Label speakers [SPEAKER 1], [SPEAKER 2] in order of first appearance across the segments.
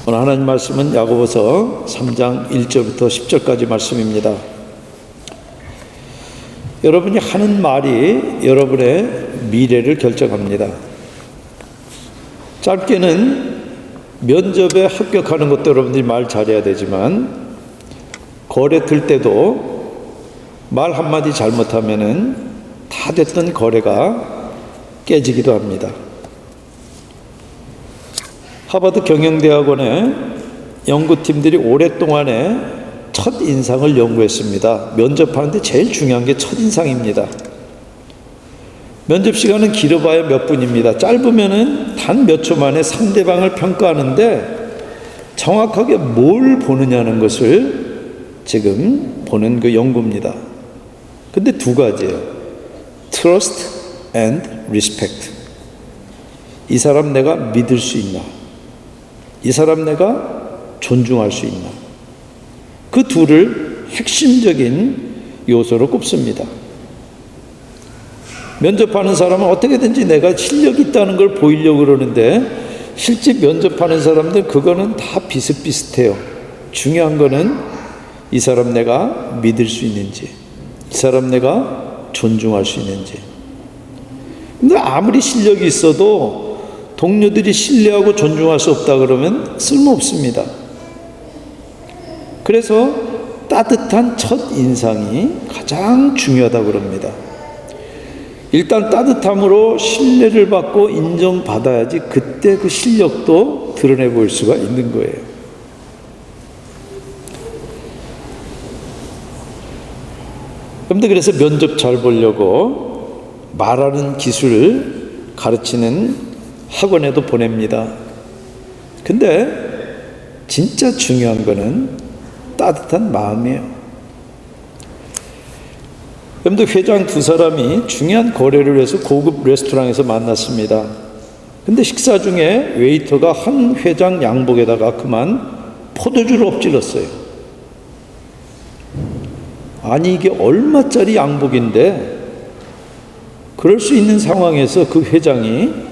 [SPEAKER 1] 오늘 하나님 말씀은 야고보서 3장 1절부터 10절까지 말씀입니다. 여러분이 하는 말이 여러분의 미래를 결정합니다. 짧게는 면접에 합격하는 것도 여러분들이 말 잘해야 되지만, 거래 들 때도 말 한마디 잘못하면은 다 됐던 거래가 깨지기도 합니다. 하버드 경영대학원의 연구팀들이 오랫동안에 첫인상을 연구했습니다. 면접하는데 제일 중요한 게 첫인상입니다. 면접 시간은 길어봐야 몇 분입니다. 짧으면은 단 몇 초 만에 상대방을 평가하는데 정확하게 뭘 보느냐는 것을 지금 보는 그 연구입니다. 근데 두 가지예요. Trust and Respect. 이 사람 내가 믿을 수 있나? 이 사람 내가 존중할 수 있나? 그 둘을 핵심적인 요소로 꼽습니다. 면접하는 사람은 어떻게든지 내가 실력이 있다는 걸 보이려고 그러는데, 실제 면접하는 사람들 그거는 다 비슷비슷해요. 중요한 거는 이 사람 내가 믿을 수 있는지, 이 사람 내가 존중할 수 있는지. 근데 아무리 실력이 있어도 동료들이 신뢰하고 존중할 수 없다 그러면 쓸모없습니다. 그래서 따뜻한 첫 인상이 가장 중요하다고 그럽니다. 일단 따뜻함으로 신뢰를 받고 인정받아야지 그때 그 실력도 드러내 볼 수가 있는 거예요. 그런데 그래서 면접 잘 보려고 말하는 기술을 가르치는 학원에도 보냅니다. 근데 진짜 중요한 거는 따뜻한 마음이에요. 그런데 회장 두 사람이 중요한 거래를 해서 고급 레스토랑에서 만났습니다. 근데 식사 중에 웨이터가 한 회장 양복에다가 그만 포도주를 엎질렀어요. 아니 이게 얼마짜리 양복인데 그럴 수 있는 상황에서 그 회장이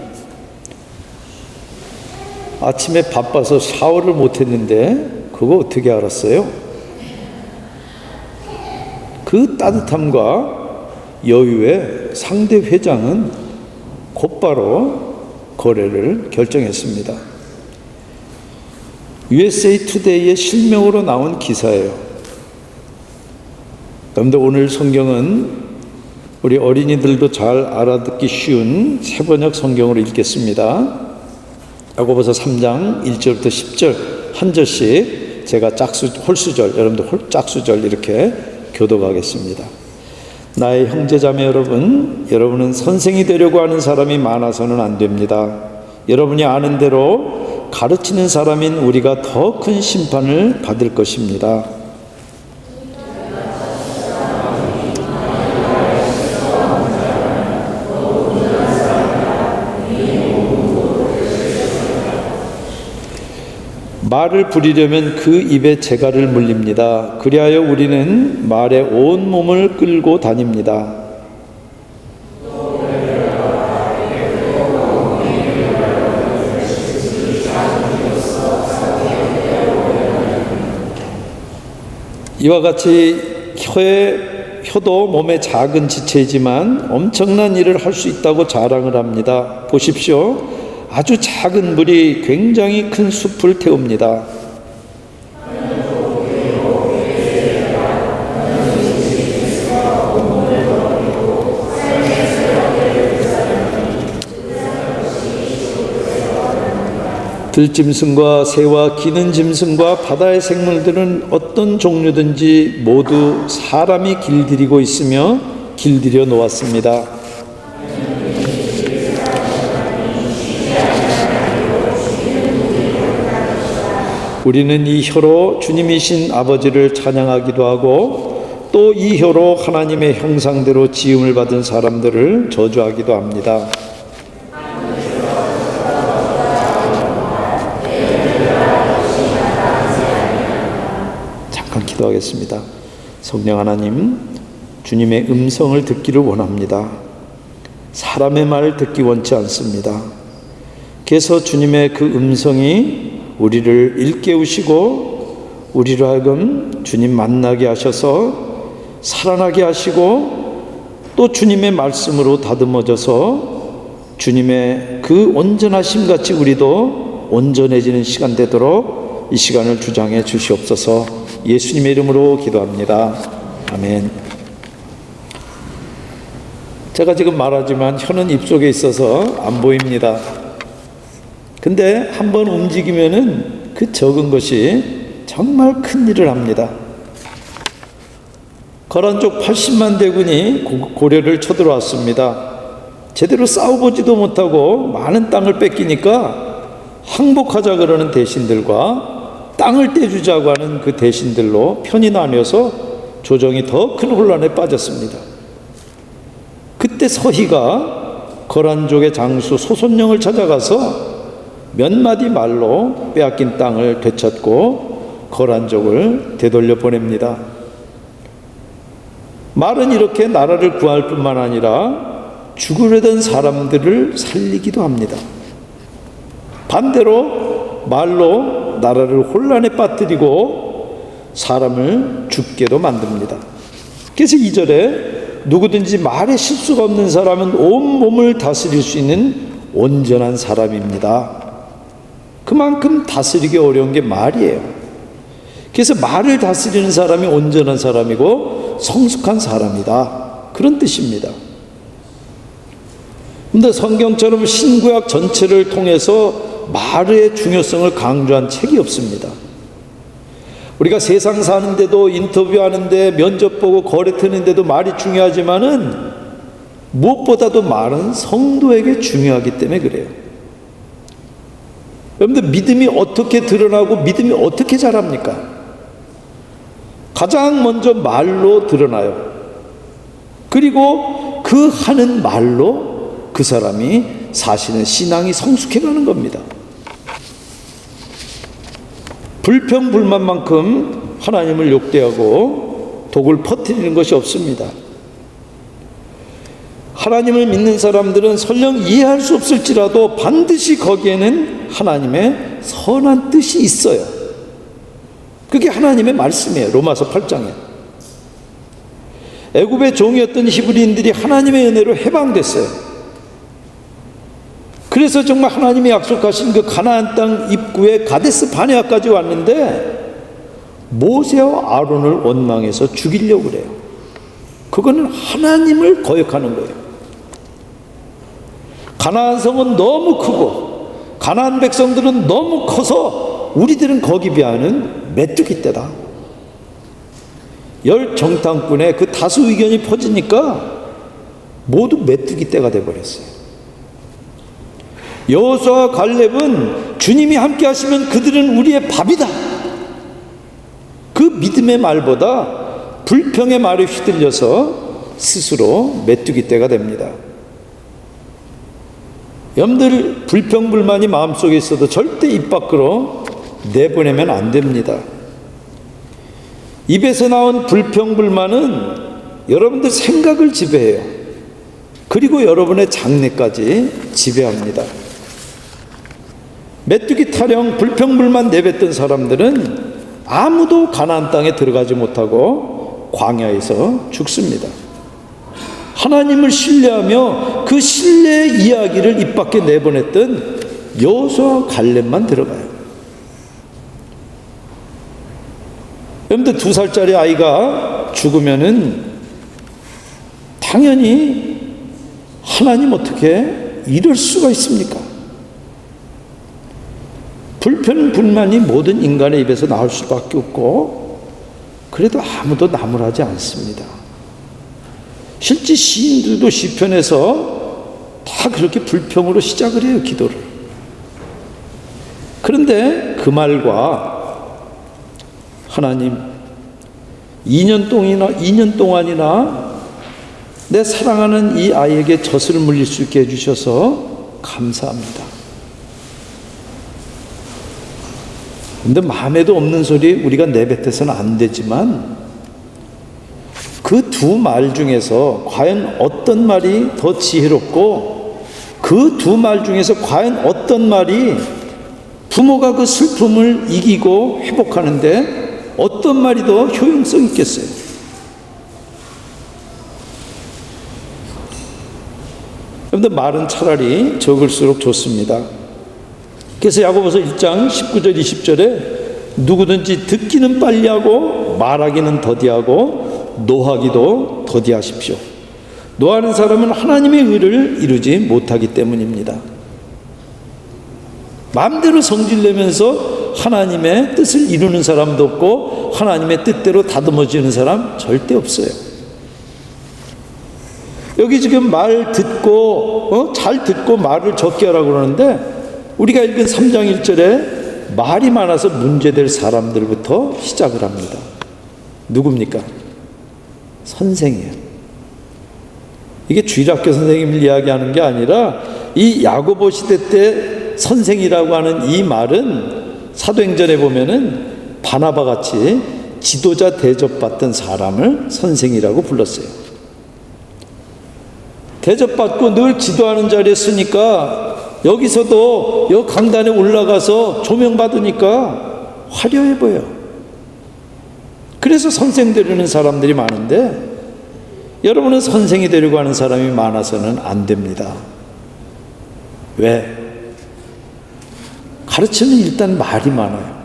[SPEAKER 1] 아침에 바빠서 샤워를 못했는데 그거 어떻게 알았어요? 그 따뜻함과 여유에 상대 회장은 곧바로 거래를 결정했습니다. USA 투데이의 실명으로 나온 기사예요. 그런데 오늘 성경은 우리 어린이들도 잘 알아듣기 쉬운 세번역 성경으로 읽겠습니다. 야고보서 3장 1절부터 10절 한 절씩 제가 홀수절, 여러분들 짝수절 이렇게 교독하겠습니다. 나의 형제자매 여러분, 여러분은 선생이 되려고 하는 사람이 많아서는 안 됩니다. 여러분이 아는 대로 가르치는 사람인 우리가 더 큰 심판을 받을 것입니다. 말을 부리려면 그 입에 재갈을 물립니다. 그리하여 우리는 말에 온 몸을 끌고 다닙니다. 이와 같이 혀도 몸의 작은 지체이지만 엄청난 일을 할 수 있다고 자랑을 합니다. 보십시오. 아주 작은 불이 굉장히 큰 숲을 태웁니다. 들짐승과 새와 기는 짐승과 바다의 생물들은 어떤 종류든지 모두 사람이 길들이고 있으며 길들여 놓았습니다. 우리는 이 혀로 주님이신 아버지를 찬양하기도 하고 또 이 혀로 하나님의 형상대로 지음을 받은 사람들을 저주하기도 합니다. 잠깐 기도하겠습니다. 성령 하나님, 주님의 음성을 듣기를 원합니다. 사람의 말을 듣기 원치 않습니다. 그래서 주님의 그 음성이 우리를 일깨우시고 우리로 하여금 주님 만나게 하셔서 살아나게 하시고 또 주님의 말씀으로 다듬어져서 주님의 그 온전하심 같이 우리도 온전해지는 시간 되도록 이 시간을 주장해 주시옵소서. 예수님의 이름으로 기도합니다. 아멘. 제가 지금 말하지만 혀는 입속에 있어서 안 보입니다. 근데 한번 움직이면은 그 적은 것이 정말 큰 일을 합니다. 거란족 80만 대군이 고려를 쳐들어왔습니다. 제대로 싸워보지도 못하고 많은 땅을 뺏기니까 항복하자 그러는 대신들과 땅을 떼주자고 하는 그 대신들로 편이 나뉘어서 조정이 더 큰 혼란에 빠졌습니다. 그때 서희가 거란족의 장수 소손영을 찾아가서 몇 마디 말로 빼앗긴 땅을 되찾고 거란족을 되돌려 보냅니다. 말은 이렇게 나라를 구할 뿐만 아니라 죽으려던 사람들을 살리기도 합니다. 반대로 말로 나라를 혼란에 빠뜨리고 사람을 죽게도 만듭니다. 그래서 2절에 누구든지 말에 실수가 없는 사람은 온 몸을 다스릴 수 있는 온전한 사람입니다. 그만큼 다스리기 어려운 게 말이에요. 그래서 말을 다스리는 사람이 온전한 사람이고 성숙한 사람이다, 그런 뜻입니다. 근데 성경처럼 신구약 전체를 통해서 말의 중요성을 강조한 책이 없습니다. 우리가 세상 사는데도 인터뷰하는데 면접 보고 거래 트는데도 말이 중요하지만은 무엇보다도 말은 성도에게 중요하기 때문에 그래요. 여러분들, 믿음이 어떻게 드러나고 믿음이 어떻게 자랍니까? 가장 먼저 말로 드러나요. 그리고 그 하는 말로 그 사람이 사실은 신앙이 성숙해가는 겁니다. 불평불만만큼 하나님을 욕되하고 독을 퍼뜨리는 것이 없습니다. 하나님을 믿는 사람들은 설령 이해할 수 없을지라도 반드시 거기에는 하나님의 선한 뜻이 있어요. 그게 하나님의 말씀이에요. 로마서 8장에 애굽의 종이었던 히브리인들이 하나님의 은혜로 해방됐어요. 그래서 정말 하나님이 약속하신 그 가나안 땅 입구에 가데스 바네아까지 왔는데 모세와 아론을 원망해서 죽이려고 그래요. 그거는 하나님을 거역하는 거예요. 가나안 성은 너무 크고 가나안 백성들은 너무 커서 우리들은 거기 비하는 메뚜기 떼다. 열 정탐꾼의 그 다수 의견이 퍼지니까 모두 메뚜기 떼가 돼버렸어요. 여호수아와 갈렙은 주님이 함께 하시면 그들은 우리의 밥이다, 그 믿음의 말보다 불평의 말에 휘둘려서 스스로 메뚜기 떼가 됩니다. 여러분들, 불평불만이 마음속에 있어도 절대 입 밖으로 내보내면 안 됩니다. 입에서 나온 불평불만은 여러분들 생각을 지배해요. 그리고 여러분의 장래까지 지배합니다. 메뚜기 타령 불평불만 내뱉던 사람들은 아무도 가나안 땅에 들어가지 못하고 광야에서 죽습니다. 하나님을 신뢰하며 그 신뢰의 이야기를 입 밖에 내보냈던 여호수아와 갈렙만 들어가요. 여러분들, 2살짜리 아이가 죽으면은 당연히 하나님 어떻게 이럴 수가 있습니까? 불평불만이 모든 인간의 입에서 나올 수밖에 없고, 그래도 아무도 나무라지 않습니다. 실제 시인들도 시편에서 다 그렇게 불평으로 시작을 해요, 기도를. 그런데 그 말과 하나님, 2년 동안이나 내 사랑하는 이 아이에게 젖을 물릴 수 있게 해주셔서 감사합니다. 근데 마음에도 없는 소리 우리가 내뱉어서는 안 되지만 그 두 말 중에서 과연 어떤 말이 더 지혜롭고 그 두 말 중에서 과연 어떤 말이 부모가 그 슬픔을 이기고 회복하는데 어떤 말이 더 효용성 있겠어요? 그런데 말은 차라리 적을수록 좋습니다. 그래서 야고보서 1장 19절 20절에 누구든지 듣기는 빨리 하고 말하기는 더디하고 노하기도 더디하십시오. 노하는 사람은 하나님의 의를 이루지 못하기 때문입니다. 마음대로 성질내면서 하나님의 뜻을 이루는 사람도 없고 하나님의 뜻대로 다듬어지는 사람 절대 없어요. 여기 지금 말 듣고 잘 듣고 말을 적게 하라고 그러는데 우리가 읽은 3장 1절에 말이 많아서 문제될 사람들부터 시작을 합니다. 누굽니까? 선생이에요. 이게 주일학교 선생님을 이야기하는 게 아니라 이 야고보 시대 때 선생이라고 하는 이 말은 사도행전에 보면은 바나바 같이 지도자 대접받던 사람을 선생이라고 불렀어요. 대접받고 늘 지도하는 자리에 쓰니까 여기서도 여 강단에 올라가서 조명받으니까 화려해 보여. 그래서 선생 되려는 사람들이 많은데 여러분은 선생이 되려고 하는 사람이 많아서는 안 됩니다. 왜? 가르치는 일단 말이 많아요.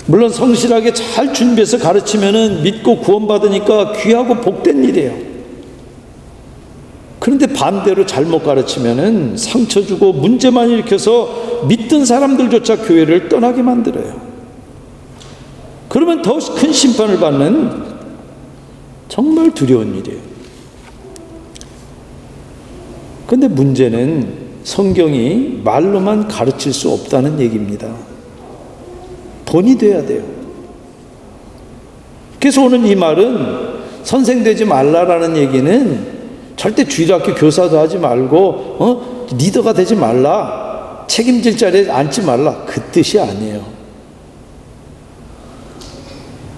[SPEAKER 1] 물론 성실하게 잘 준비해서 가르치면은 믿고 구원받으니까 귀하고 복된 일이에요. 그런데 반대로 잘못 가르치면은 상처 주고 문제만 일으켜서 믿던 사람들조차 교회를 떠나게 만들어요. 그러면 더 큰 심판을 받는 정말 두려운 일이에요. 그런데 문제는 성경이 말로만 가르칠 수 없다는 얘기입니다. 본이 돼야 돼요. 그래서 오늘 이 말은 선생 되지 말라라는 얘기는 절대 주일학교 교사도 하지 말고 리더가 되지 말라, 책임질 자리에 앉지 말라, 그 뜻이 아니에요.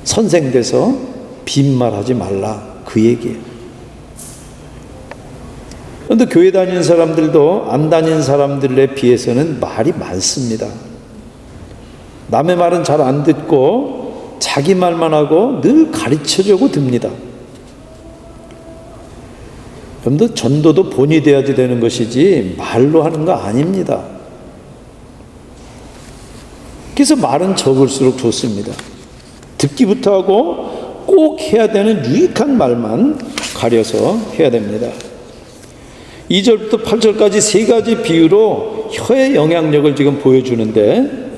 [SPEAKER 1] 선생 돼서 빈말하지 말라, 그 얘기예요. 그런데 교회 다니는 사람들도 안 다니는 사람들에 비해서는 말이 많습니다. 남의 말은 잘 안 듣고 자기 말만 하고 늘 가르치려고 듭니다. 그런데 전도도 본이 돼야지 되는 것이지 말로 하는 거 아닙니다. 그래서 말은 적을수록 좋습니다. 듣기부터 하고 꼭 해야 되는 유익한 말만 가려서 해야 됩니다. 2절부터 8절까지 세 가지 비유로 혀의 영향력을 지금 보여주는데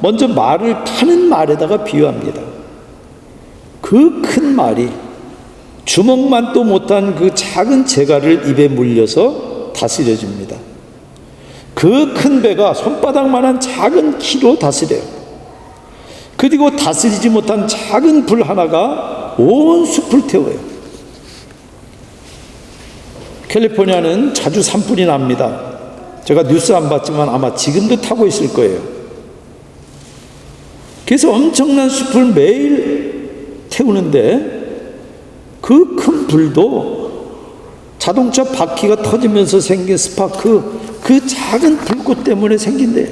[SPEAKER 1] 먼저 말을 타는 말에다가 비유합니다. 그 큰 말이 주먹만도 못한 그 작은 재갈을 입에 물려서 다스려집니다. 그 큰 배가 손바닥만한 작은 키로 다스려요. 그리고 다스리지 못한 작은 불 하나가 온 숲을 태워요. 캘리포니아는 자주 산불이 납니다. 제가 뉴스 안 봤지만 아마 지금도 타고 있을 거예요. 그래서 엄청난 숲을 매일 태우는데 그 큰 불도 자동차 바퀴가 터지면서 생긴 스파크, 그 작은 불꽃 때문에 생긴대요.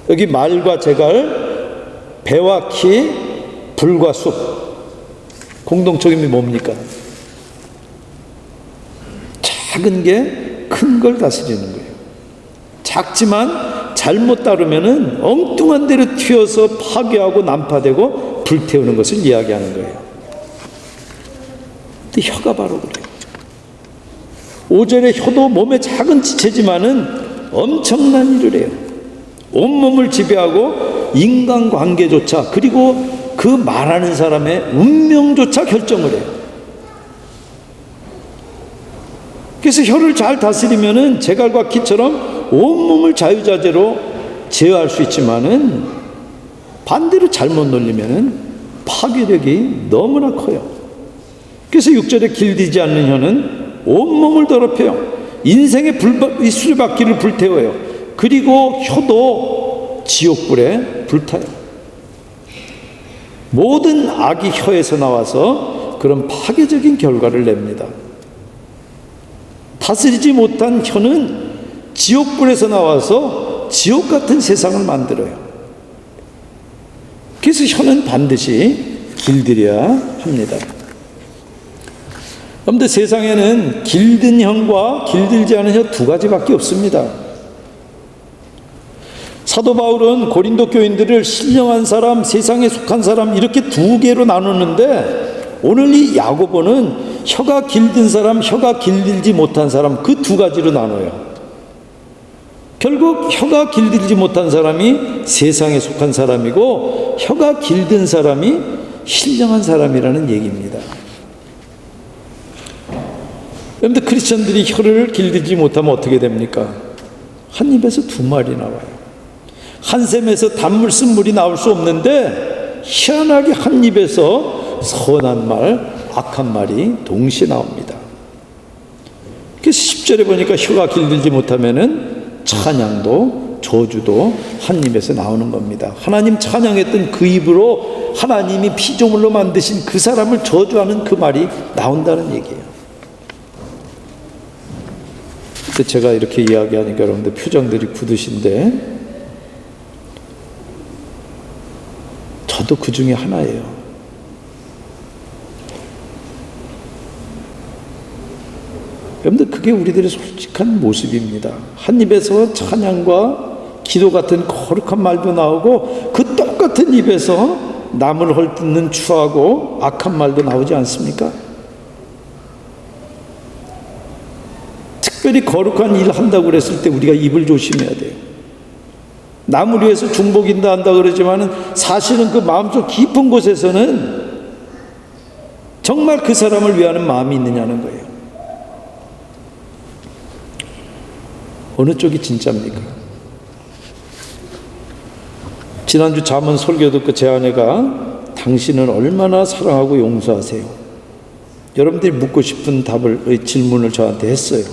[SPEAKER 1] 여기 말과 재갈, 배와 키, 불과 숲, 공동적인 뭡니까? 작은 게 큰 걸 다스리는 거예요. 작지만 잘못 다루면은 엉뚱한 데로 튀어서 파괴하고 난파되고 불태우는 것을 이야기하는 거예요. 근데 혀가 바로 그래요. 5절의 혀도 몸의 작은 지체지만은 엄청난 일을 해요. 온몸을 지배하고 인간관계조차, 그리고 그 말하는 사람의 운명조차 결정을 해요. 그래서 혀를 잘 다스리면은 재갈과 키처럼 온몸을 자유자재로 제어할 수 있지만은 반대로 잘못 놀리면은 파괴력이 너무나 커요. 그래서 6절에 길들이지 않는 혀는 온몸을 더럽혀요. 인생의 수레바퀴를 불태워요. 그리고 혀도 지옥불에 불타요. 모든 악이 혀에서 나와서 그런 파괴적인 결과를 냅니다. 다스리지 못한 혀는 지옥불에서 나와서 지옥 같은 세상을 만들어요. 그래서 혀는 반드시 길들여야 합니다. 그런데 세상에는 길든 혀과 길들지 않은 혀 두 가지밖에 없습니다. 사도 바울은 고린도 교인들을 신령한 사람, 세상에 속한 사람 이렇게 두 개로 나누는데 오늘 이 야고보는 혀가 길든 사람, 혀가 길들지 못한 사람 그 두 가지로 나눠요. 결국 혀가 길들지 못한 사람이 세상에 속한 사람이고 혀가 길든 사람이 신령한 사람이라는 얘기입니다. 그런데 크리스천들이 혀를 길들지 못하면 어떻게 됩니까? 한 입에서 두 말이 나와요. 한 샘에서 단물 쓴물이 나올 수 없는데 희한하게 한 입에서 선한 말, 악한 말이 동시에 나옵니다. 그래서 10절에 보니까 혀가 길들지 못하면은 찬양도 저주도 한 입에서 나오는 겁니다. 하나님 찬양했던 그 입으로 하나님이 피조물로 만드신 그 사람을 저주하는 그 말이 나온다는 얘기예요. 제가 이렇게 이야기하니까 여러분들 표정들이 굳으신데 저도 그 중에 하나예요. 여러분들 그게 우리들의 솔직한 모습입니다. 한 입에서 찬양과 기도 같은 거룩한 말도 나오고 그 똑같은 입에서 남을 헐뜯는 추하고 악한 말도 나오지 않습니까? 특별히 거룩한 일 한다고 그랬을 때 우리가 입을 조심해야 돼요. 남을 위해서 중복인다 한다 그러지만은 사실은 그 마음속 깊은 곳에서는 정말 그 사람을 위하는 마음이 있느냐는 거예요. 어느 쪽이 진짜입니까? 지난주 잠언 설교 듣고 제 아내가 당신은 얼마나 사랑하고 용서하세요? 여러분들이 묻고 싶은 질문을 저한테 했어요.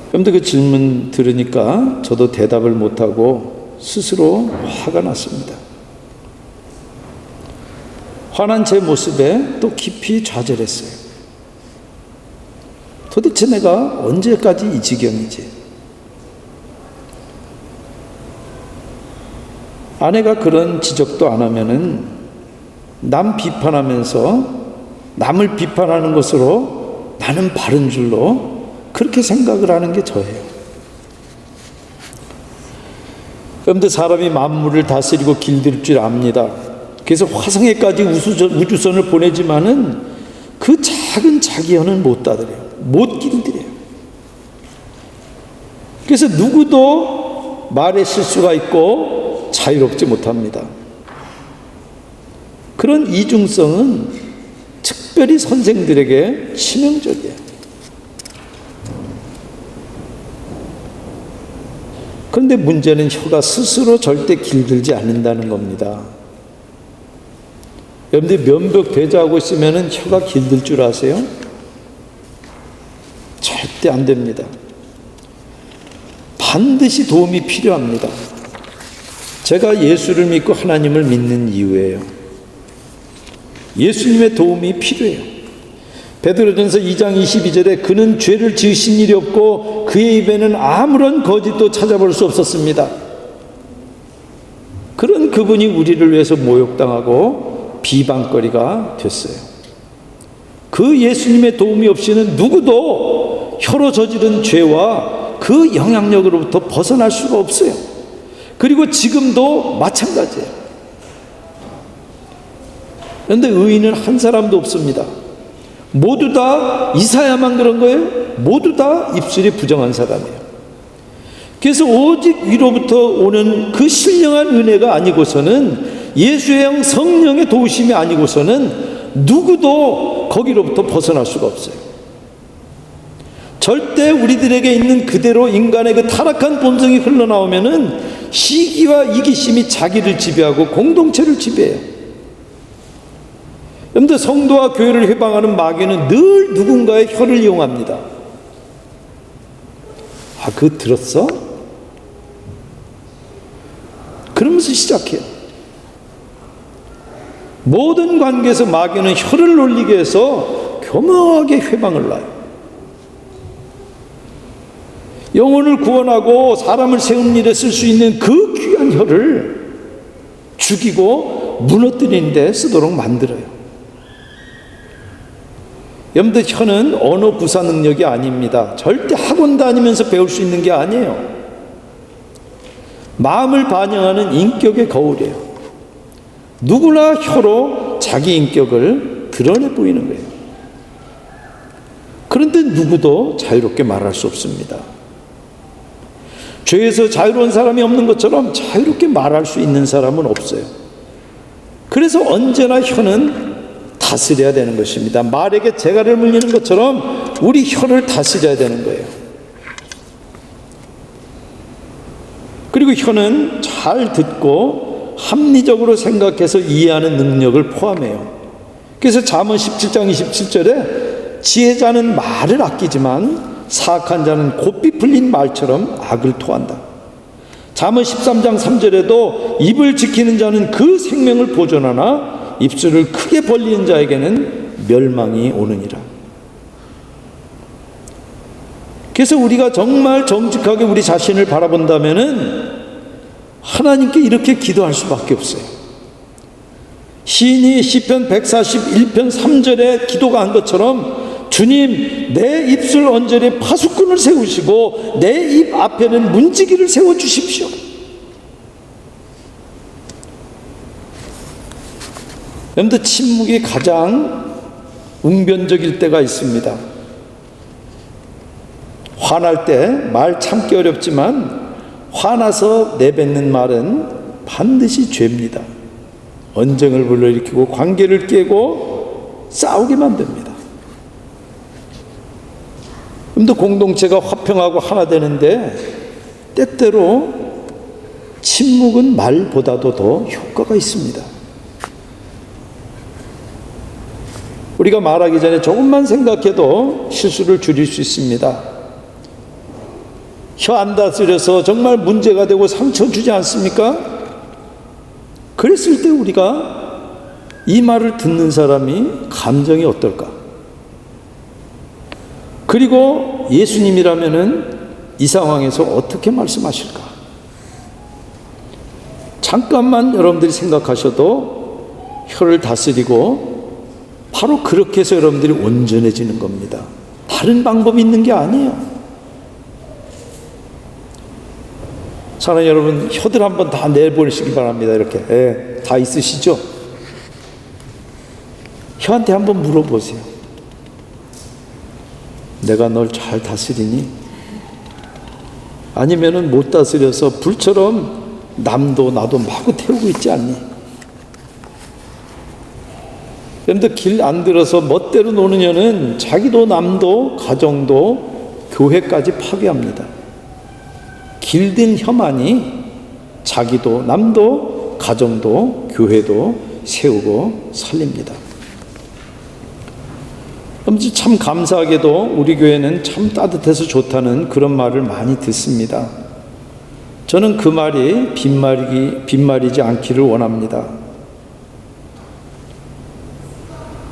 [SPEAKER 1] 그런데 그 질문 들으니까 저도 대답을 못하고 스스로 화가 났습니다. 화난 제 모습에 또 깊이 좌절했어요. 도대체 내가 언제까지 이 지경이지? 아내가 그런 지적도 안 하면은 남 비판하면서 남을 비판하는 것으로 나는 바른 줄로 그렇게 생각을 하는 게 저예요. 그런데 사람이 만물을 다스리고 길들 줄 압니다. 그래서 화성에까지 우주선을 보내지만은 그 작은 자기 혀는 못 다스려요. 못 길들여요. 그래서 누구도 말에 실수가 있고 자유롭지 못합니다. 그런 이중성은 특별히 선생들에게 치명적이에요. 그런데 문제는 혀가 스스로 절대 길들지 않는다는 겁니다. 여러분들 면벽 배제하고 있으면 혀가 길들 줄 아세요? 절대 안 됩니다. 반드시 도움이 필요합니다. 제가 예수를 믿고 하나님을 믿는 이유예요. 예수님의 도움이 필요해요. 베드로전서 2장 22절에 그는 죄를 지으신 일이 없고 그의 입에는 아무런 거짓도 찾아볼 수 없었습니다. 그런 그분이 우리를 위해서 모욕당하고 비방거리가 됐어요. 그 예수님의 도움이 없이는 누구도 혀로 저지른 죄와 그 영향력으로부터 벗어날 수가 없어요. 그리고 지금도 마찬가지예요. 그런데 의인은 한 사람도 없습니다. 모두 다 이사야만 그런 거예요? 모두 다 입술이 부정한 사람이에요. 그래서 오직 위로부터 오는 그 신령한 은혜가 아니고서는 예수의 영 성령의 도우심이 아니고서는 누구도 거기로부터 벗어날 수가 없어요. 절대 우리들에게 있는 그대로 인간의 그 타락한 본성이 흘러나오면은 시기와 이기심이 자기를 지배하고 공동체를 지배해요. 그런데 성도와 교회를 회방하는 마귀는 늘 누군가의 혀를 이용합니다. 아, 그거 들었어? 그러면서 시작해요. 모든 관계에서 마귀는 혀를 놀리게 해서 교묘하게 회방을 놔요. 영혼을 구원하고 사람을 세우는 일에 쓸 수 있는 그 귀한 혀를 죽이고 무너뜨리는 데 쓰도록 만들어요. 여러분들, 혀는 언어 구사 능력이 아닙니다. 절대 학원 다니면서 배울 수 있는 게 아니에요. 마음을 반영하는 인격의 거울이에요. 누구나 혀로 자기 인격을 드러내 보이는 거예요. 그런데 누구도 자유롭게 말할 수 없습니다. 죄에서 자유로운 사람이 없는 것처럼 자유롭게 말할 수 있는 사람은 없어요. 그래서 언제나 혀는 다스려야 되는 것입니다. 말에게 재갈을 물리는 것처럼 우리 혀를 다스려야 되는 거예요. 그리고 혀는 잘 듣고 합리적으로 생각해서 이해하는 능력을 포함해요. 그래서 잠언 17장 27절에 지혜자는 말을 아끼지만 사악한 자는 곱비 풀린 말처럼 악을 토한다. 잠언 13장 3절에도 입을 지키는 자는 그 생명을 보존하나 입술을 크게 벌리는 자에게는 멸망이 오느니라. 그래서 우리가 정말 정직하게 우리 자신을 바라본다면은 하나님께 이렇게 기도할 수밖에 없어요. 시인이 시편 141편 3절에 기도가 한 것처럼 주님, 내 입술 언저리에 파수꾼을 세우시고 내 입 앞에는 문지기를 세워주십시오. 여러분들, 침묵이 가장 웅변적일 때가 있습니다. 화날 때 말 참기 어렵지만 화나서 내뱉는 말은 반드시 죄입니다. 언쟁을 불러일으키고 관계를 깨고 싸우게 만듭니다. 또 공동체가 화평하고 하나 되는데 때때로 침묵은 말보다도 더 효과가 있습니다. 우리가 말하기 전에 조금만 생각해도 실수를 줄일 수 있습니다. 혀 안 다스려서 정말 문제가 되고 상처 주지 않습니까? 그랬을 때 우리가 이 말을 듣는 사람이 감정이 어떨까? 그리고 예수님이라면은 이 상황에서 어떻게 말씀하실까? 잠깐만 여러분들이 생각하셔도 혀를 다스리고 바로 그렇게 해서 여러분들이 온전해지는 겁니다. 다른 방법이 있는 게 아니에요. 사랑하는 여러분, 혀들 한번 다 내보시기 바랍니다. 이렇게 다 있으시죠? 혀한테 한번 물어보세요. 내가 널 잘 다스리니? 아니면은 못 다스려서 불처럼 남도 나도 마구 태우고 있지 않니? 여러분들, 길 안 들어서 멋대로 노는 혀는 자기도 남도 가정도 교회까지 파괴합니다. 길든 혀만이 자기도 남도 가정도 교회도 세우고 살립니다. 참 감사하게도 우리 교회는 참 따뜻해서 좋다는 그런 말을 많이 듣습니다. 저는 그 말이 빈말이지 않기를 원합니다.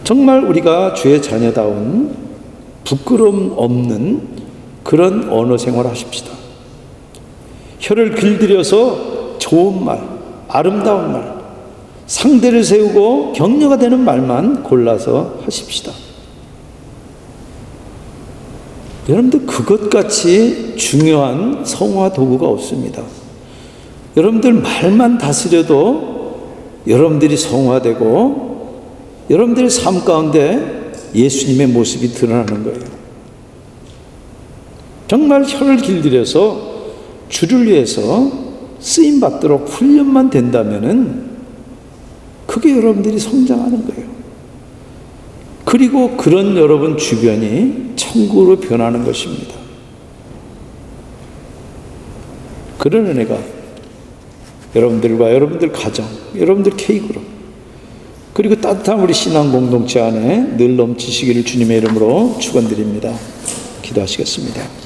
[SPEAKER 1] 정말 우리가 주의 자녀다운 부끄러움 없는 그런 언어 생활을 하십시다. 혀를 길들여서 좋은 말, 아름다운 말, 상대를 세우고 격려가 되는 말만 골라서 하십시다. 여러분들, 그것같이 중요한 성화 도구가 없습니다. 여러분들 말만 다스려도 여러분들이 성화되고 여러분들의 삶 가운데 예수님의 모습이 드러나는 거예요. 정말 혀를 길들여서 주를 위해서 쓰임 받도록 훈련만 된다면은 그게 여러분들이 성장하는 거예요. 그리고 그런 여러분 주변이 천국으로 변하는 것입니다. 그런 은혜가 여러분들과 여러분들 가정, 여러분들 케이크로, 그리고 따뜻한 우리 신앙 공동체 안에 늘 넘치시기를 주님의 이름으로 축원드립니다. 기도하시겠습니다.